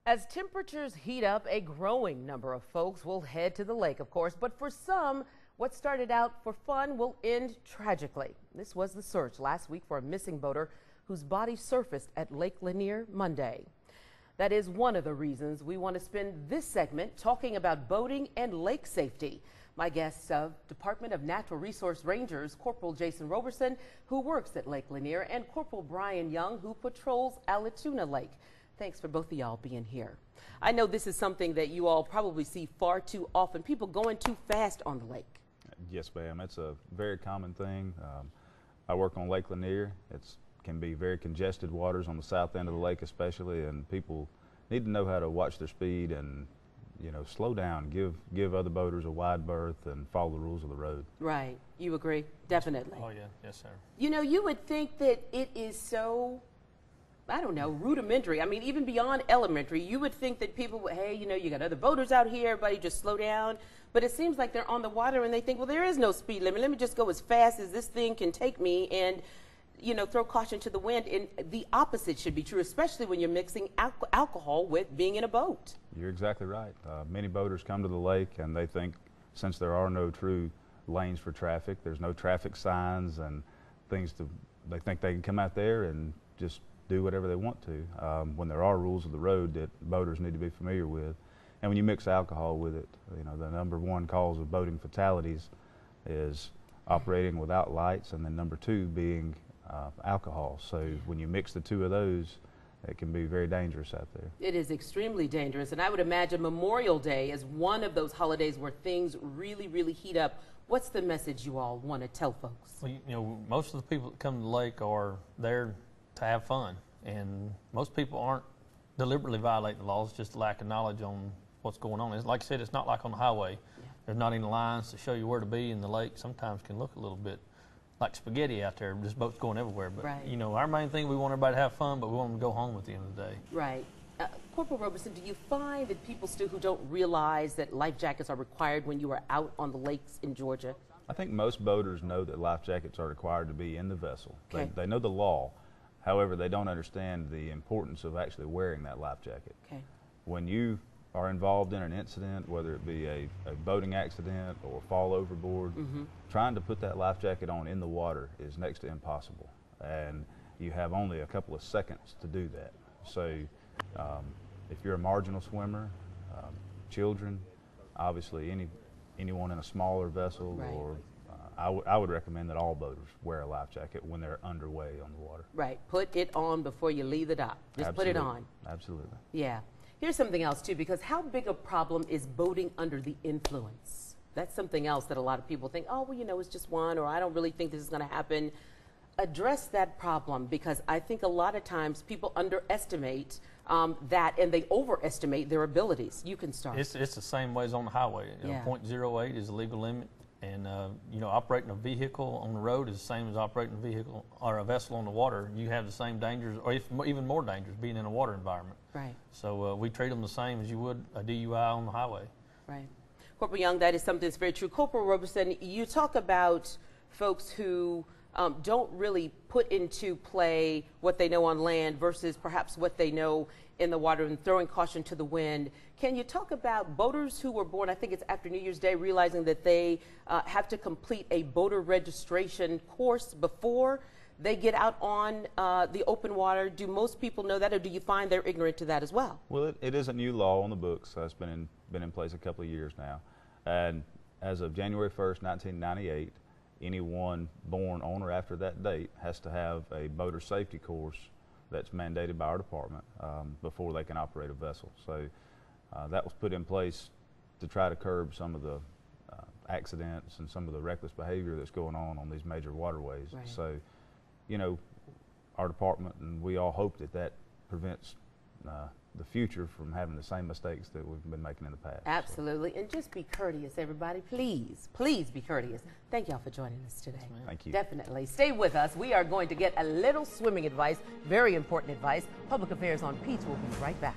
As temperatures heat up, a growing number of folks will head to the lake, of course, but for some, what started out for fun will end tragically. This was the search last week for a missing boater whose body surfaced at Lake Lanier Monday. That is one of the reasons we want to spend this segment talking about boating and lake safety. My guests of Department of Natural Resource Rangers, Corporal Jason Roberson, who works at Lake Lanier, and Corporal Brian Young, who patrols Allatoona Lake. Thanks for both of y'all being here. I know this is something that you all probably see far too often, people going too fast on the lake. Yes, ma'am. It's a very common thing. I work on Lake Lanier. It can be very congested waters on the south end of the lake especially, and people need to know how to watch their speed and, you know, slow down, give other boaters a wide berth and follow the rules of the road. Right. You agree? Definitely. Oh, yeah. Yes, sir. You know, you would think that it is so, I don't know, rudimentary. I mean, even beyond elementary, you would think that people would, hey, you know, you got other boaters out here, everybody just slow down. But it seems like they're on the water and they think, well, there is no speed limit. Let me just go as fast as this thing can take me and, you know, throw caution to the wind. And the opposite should be true, especially when you're mixing alcohol with being in a boat. You're exactly right. Many boaters come to the lake and they think, since there are no true lanes for traffic, there's no traffic signs and things they think they can come out there and just do whatever they want to, when there are rules of the road that boaters need to be familiar with. And when you mix alcohol with it, you know, the number one cause of boating fatalities is operating without lights, and then number two being alcohol. So when you mix the two of those, it can be very dangerous out there. It is extremely dangerous, and I would imagine Memorial Day is one of those holidays where things really, really heat up. What's the message you all want to tell folks? Well, you know, most of the people that come to the lake are there to have fun, and most people aren't deliberately violating the laws, just lack of knowledge on what's going on. It's, like I said, it's not like on the highway. Yeah. There's not any lines to show you where to be, and the lake sometimes can look a little bit like spaghetti out there, just boats going everywhere. But, right. You know, our main thing, we want everybody to have fun, but we want them to go home at the end of the day. Right. Corporal Roberson, do you find that people still who don't realize that life jackets are required when you are out on the lakes in Georgia? I think most boaters know that life jackets are required to be in the vessel. Okay. They know the law. However, they don't understand the importance of actually wearing that life jacket. Okay. When you are involved in an incident, whether it be a boating accident or fall overboard, trying to put that life jacket on in the water is next to impossible. And you have only a couple of seconds to do that. So if you're a marginal swimmer, children, obviously anyone in a smaller vessel, right. Or I would recommend that all boaters wear a life jacket when they're underway on the water. Right. Put it on before you leave the dock. Just Absolutely. Put it on. Absolutely. Yeah. Here's something else, too, because how big a problem is boating under the influence? That's something else that a lot of people think, oh, well, you know, it's just one, or I don't really think this is going to happen. Address that problem, because I think a lot of times people underestimate that, and they overestimate their abilities. You can start. It's the same way as on the highway. You know, 0.08 is the legal limit. And, you know, operating a vehicle on the road is the same as operating a vehicle or a vessel on the water. You have the same dangers, or even more dangers, being in a water environment. Right. So we treat them the same as you would a DUI on the highway. Right. Corporal Young, that is something that's very true. Corporal Roberson, you talk about folks who don't really put into play what they know on land versus perhaps what they know in the water and throwing caution to the wind. Can you talk about boaters who were born, I think it's after New Year's Day, realizing that they have to complete a boater registration course before they get out on the open water? Do most people know that, or do you find they're ignorant to that as well? Well, it is a new law on the books. It's been in place a couple of years now. And as of January 1st, 1998, anyone born on or after that date has to have a boater safety course that's mandated by our department before they can operate a vessel. So that was put in place to try to curb some of the accidents and some of the reckless behavior that's going on these major waterways. Right. So, you know, our department and we all hope that prevents the future from having the same mistakes that we've been making in the past. Absolutely. So. And just be courteous, everybody. Please, please be courteous. Thank y'all for joining us today. Yes, thank you. Definitely. Stay with us. We are going to get a little swimming advice, very important advice. Public Affairs on Peach will be right back.